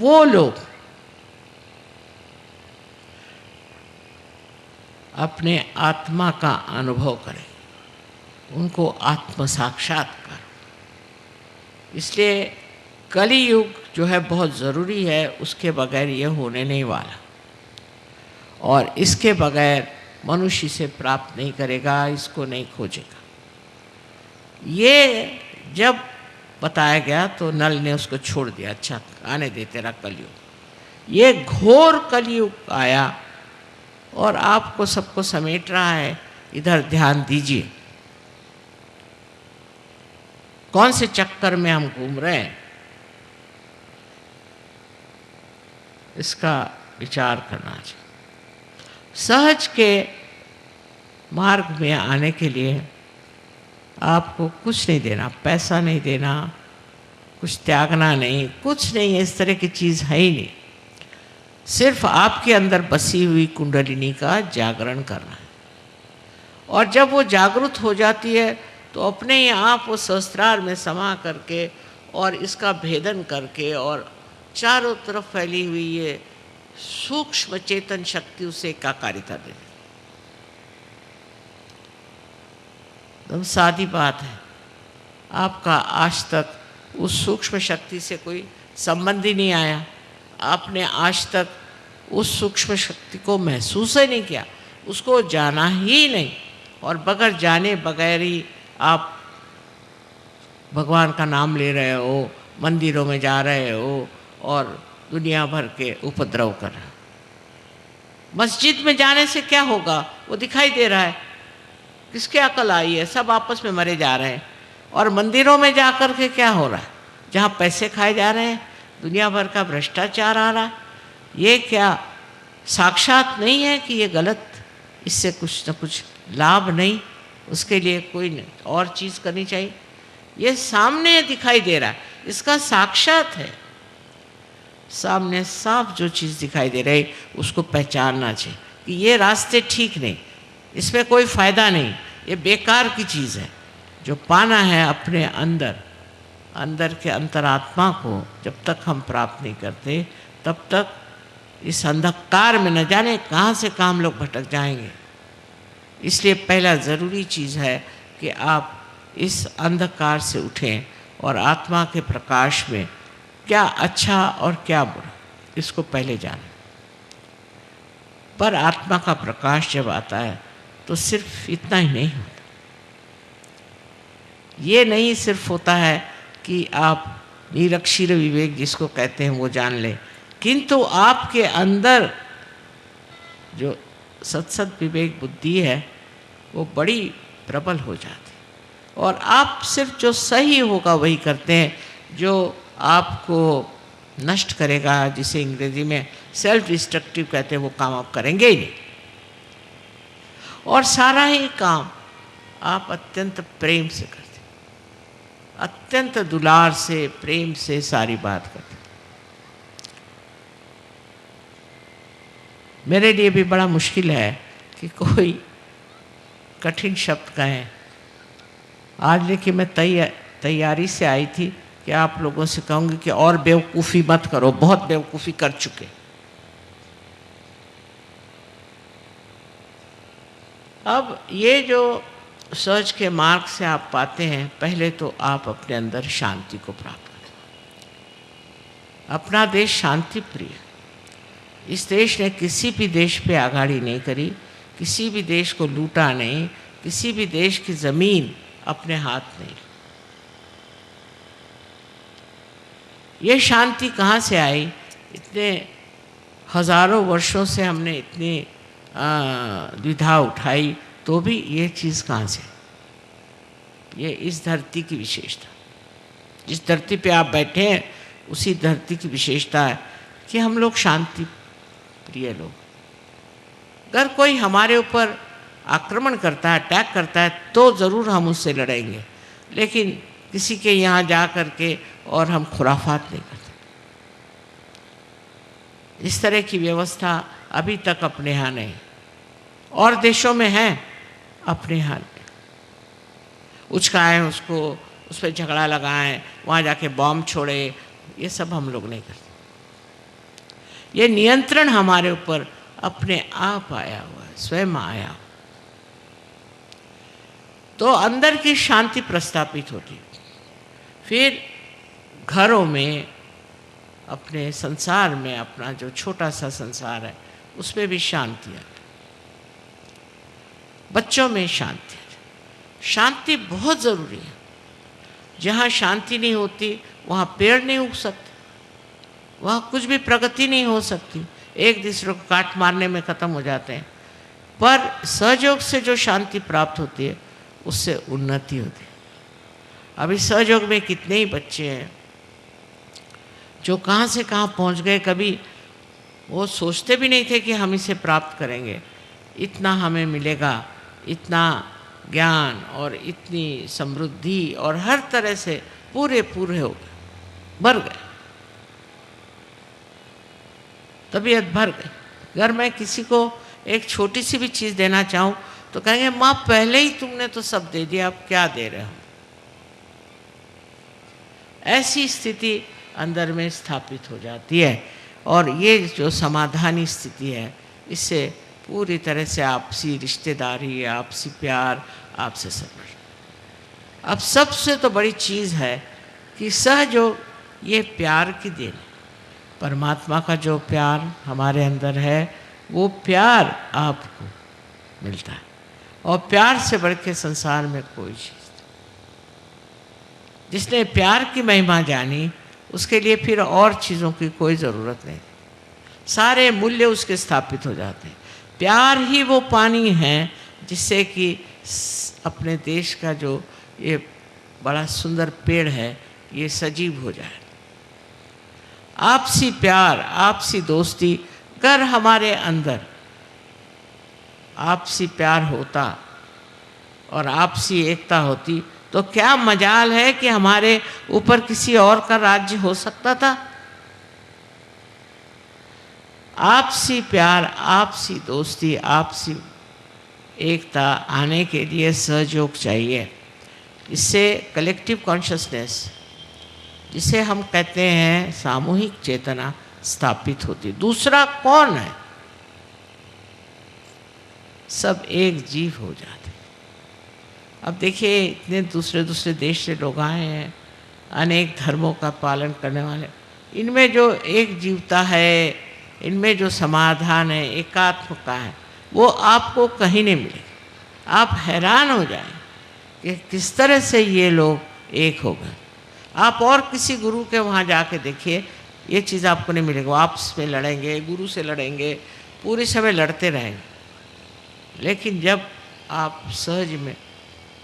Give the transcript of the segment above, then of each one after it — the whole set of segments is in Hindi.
वो लोग अपने आत्मा का अनुभव करें, उनको आत्म साक्षात्कार। इसलिए कली युग जो है बहुत ज़रूरी है, उसके बगैर ये होने नहीं वाला, और इसके बगैर मनुष्य इसे प्राप्त नहीं करेगा, इसको नहीं खोजेगा। ये जब बताया गया तो नल ने उसको छोड़ दिया, अच्छा आने दे तेरा कलयुग। ये घोर कलयुग आया और आपको सबको समेट रहा है। इधर ध्यान दीजिए, कौन से चक्कर में हम घूम रहे हैं, इसका विचार करना चाहिए। सहज के मार्ग में आने के लिए आपको कुछ नहीं देना, पैसा नहीं देना, कुछ त्यागना नहीं, कुछ नहीं, इस तरह की चीज़ है ही नहीं। सिर्फ आपके अंदर बसी हुई कुंडलिनी का जागरण करना है, और जब वो जागृत हो जाती है तो अपने ही आप वो सहस्त्रार में समा करके और इसका भेदन करके और चारों तरफ फैली हुई ये सूक्ष्म चेतन शक्ति उसे एकाकारिता दे। एकदम सादी बात है, आपका आज तक उस सूक्ष्म शक्ति से कोई संबंध ही नहीं आया, आपने आज तक उस सूक्ष्म शक्ति को महसूस ही नहीं किया, उसको जाना ही नहीं, और बगैर जाने बगैर ही आप भगवान का नाम ले रहे हो, मंदिरों में जा रहे हो और दुनिया भर के उपद्रव कर रहे हो। मस्जिद में जाने से क्या होगा, वो दिखाई दे रहा है, किसके अकल आई है, सब आपस में मरे जा रहे हैं। और मंदिरों में जा कर के क्या हो रहा है, जहाँ पैसे खाए जा रहे हैं, दुनिया भर का भ्रष्टाचार आ रहा है। ये क्या साक्षात नहीं है कि ये गलत, इससे कुछ न कुछ लाभ नहीं, उसके लिए कोई और चीज़ करनी चाहिए। ये सामने दिखाई दे रहा है, इसका साक्षात है, सामने साफ जो चीज़ दिखाई दे रही उसको पहचानना चाहिए कि ये रास्ते ठीक नहीं, इसमें कोई फ़ायदा नहीं, ये बेकार की चीज़ है। जो पाना है अपने अंदर, अंदर के अंतरात्मा को जब तक हम प्राप्त नहीं करते तब तक इस अंधकार में न जाने कहाँ से हम लोग भटक जाएंगे। इसलिए पहला ज़रूरी चीज़ है कि आप इस अंधकार से उठें और आत्मा के प्रकाश में क्या अच्छा और क्या बुरा, इसको पहले जानें। पर आत्मा का प्रकाश जब आता है तो सिर्फ इतना ही नहीं होता, ये नहीं सिर्फ होता है कि आप निरक्षीर विवेक जिसको कहते हैं वो जान लें, किंतु आपके अंदर जो सत्सत विवेक बुद्धि है वो बड़ी प्रबल हो जाती है, और आप सिर्फ जो सही होगा वही करते हैं, जो आपको नष्ट करेगा, जिसे अंग्रेजी में सेल्फ डिस्ट्रक्टिव कहते हैं, वो काम आप करेंगे ही नहीं। और सारा ही काम आप अत्यंत प्रेम से करते, अत्यंत दुलार से, प्रेम से सारी बात करते। मेरे लिए भी बड़ा मुश्किल है कि कोई कठिन शब्द कहें। आज लेकिन मैं तैयारी से आई थी कि आप लोगों से कहूँगी कि और बेवकूफ़ी मत करो, बहुत बेवकूफ़ी कर चुके। अब ये जो सहज के मार्ग से आप पाते हैं, पहले तो आप अपने अंदर शांति को प्राप्त करें। अपना देश शांति प्रिय, इस देश ने किसी भी देश पे आगाड़ी नहीं करी, किसी भी देश को लूटा नहीं, किसी भी देश की ज़मीन अपने हाथ नहीं। ये शांति कहाँ से आई? इतने हज़ारों वर्षों से हमने इतनी द्विधा उठाई तो भी ये चीज़ कहाँ से? ये इस धरती की विशेषता, जिस धरती पे आप बैठे हैं उसी धरती की विशेषता है कि हम लोग शांति प्रिय लोग। अगर कोई हमारे ऊपर आक्रमण करता है, अटैक करता है, तो ज़रूर हम उससे लड़ेंगे, लेकिन किसी के यहाँ जा कर के और हम खुराफात नहीं करते। इस तरह की व्यवस्था अभी तक अपने यहाँ नहीं, और देशों में है, अपने यहाँ नहीं। उचकाएँ उसको, उस पर झगड़ा लगाएं, वहाँ जाके बॉम्ब छोड़े, ये सब हम लोग नहीं करते। ये नियंत्रण हमारे ऊपर अपने आप आया हुआ है, स्वयं आया। तो अंदर की शांति प्रस्थापित होती है। फिर घरों में, अपने संसार में, अपना जो छोटा सा संसार है उसमें भी शांति आती, बच्चों में शांति आती। शांति बहुत ज़रूरी है। जहाँ शांति नहीं होती वहाँ पेड़ नहीं उग सकते, वहाँ कुछ भी प्रगति नहीं हो सकती, एक दूसरे को काट मारने में ख़त्म हो जाते हैं। पर सहयोग से जो शांति प्राप्त होती है उससे उन्नति होती है। अभी सहयोग में कितने ही बच्चे हैं जो कहाँ से कहाँ पहुँच गए, कभी वो सोचते भी नहीं थे कि हम इसे प्राप्त करेंगे, इतना हमें मिलेगा, इतना ज्ञान और इतनी समृद्धि, और हर तरह से पूरे हो गए, भर गए, तबीयत भर गई। अगर मैं किसी को एक छोटी सी भी चीज़ देना चाहूँ तो कहेंगे माँ पहले ही तुमने तो सब दे दिया, अब क्या दे रहे हो। ऐसी स्थिति अंदर में स्थापित हो जाती है। और ये जो समाधानी स्थिति है, इससे पूरी तरह से आपसी रिश्तेदारी, आपसी प्यार, आपसे समझ। अब सबसे तो बड़ी चीज़ है कि सहयोग, ये प्यार की देन है। परमात्मा का जो प्यार हमारे अंदर है वो प्यार आपको मिलता है, और प्यार से बढ़ के संसार में कोई चीज़ नहीं। जिसने प्यार की महिमा जानी उसके लिए फिर और चीज़ों की कोई ज़रूरत नहीं, सारे मूल्य उसके स्थापित हो जाते हैं। प्यार ही वो पानी है जिससे कि अपने देश का जो ये बड़ा सुंदर पेड़ है ये सजीव हो जाए। आपसी प्यार, आपसी दोस्ती, अगर हमारे अंदर आपसी प्यार होता और आपसी एकता होती तो क्या मजाल है कि हमारे ऊपर किसी और का राज्य हो सकता था। आपसी प्यार, आपसी दोस्ती, आपसी एकता आने के लिए सहयोग चाहिए। इससे कलेक्टिव कॉन्शसनेस, जिसे हम कहते हैं सामूहिक चेतना, स्थापित होती। दूसरा कौन है, सब एक जीव हो जाते। अब देखिए इतने दूसरे दूसरे देश से लोग आए हैं, अनेक धर्मों का पालन करने वाले, इनमें जो एक जीवता है, इनमें जो समाधान है, एकात्म का है, वो आपको कहीं नहीं मिलेगा। आप हैरान हो जाएं कि किस तरह से ये लोग एक हो गए। आप और किसी गुरु के वहाँ जाके देखिए, ये चीज़ आपको नहीं मिलेगी। आपस में लड़ेंगे, गुरु से लड़ेंगे, पूरे समय लड़ते रहेंगे। लेकिन जब आप सहज में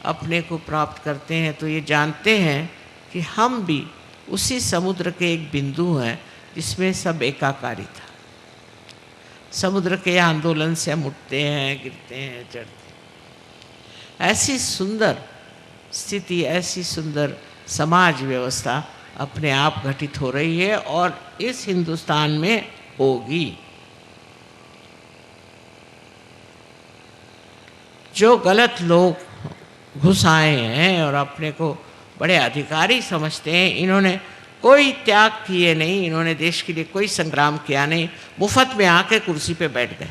अपने को प्राप्त करते हैं तो ये जानते हैं कि हम भी उसी समुद्र के एक बिंदु हैं जिसमें सब एकाकारी था। समुद्र के आंदोलन से हम उठते हैं, गिरते हैं, चढ़ते हैं। ऐसी सुंदर स्थिति, ऐसी सुंदर समाज व्यवस्था अपने आप घटित हो रही है और इस हिंदुस्तान में होगी। जो गलत लोग घुस आए हैं और अपने को बड़े अधिकारी समझते हैं, इन्होंने कोई त्याग किए नहीं, इन्होंने देश के लिए कोई संग्राम किया नहीं, मुफ्त में आके कुर्सी पे बैठ गए।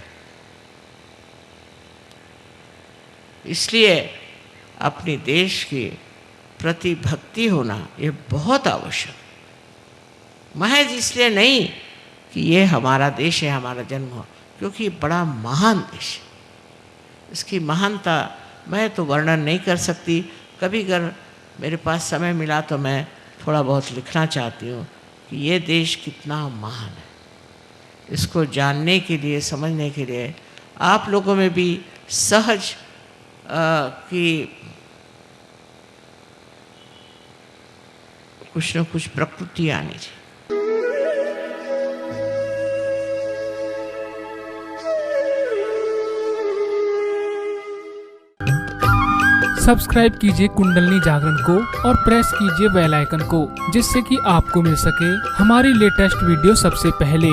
इसलिए अपनी देश के प्रति भक्ति होना ये बहुत आवश्यक है। महज इसलिए नहीं कि ये हमारा देश है, हमारा जन्म हो, क्योंकि ये बड़ा महान देश है। इसकी महानता मैं तो वर्णन नहीं कर सकती। कभी अगर मेरे पास समय मिला तो मैं थोड़ा बहुत लिखना चाहती हूँ कि ये देश कितना महान है। इसको जानने के लिए, समझने के लिए आप लोगों में भी सहज की कुछ न कुछ प्रकृति आनी चाहिए। सब्सक्राइब कीजिए कुंडलनी जागरण को और प्रेस कीजिए बेल आइकन को, जिससे कि आपको मिल सके हमारी लेटेस्ट वीडियो सबसे पहले।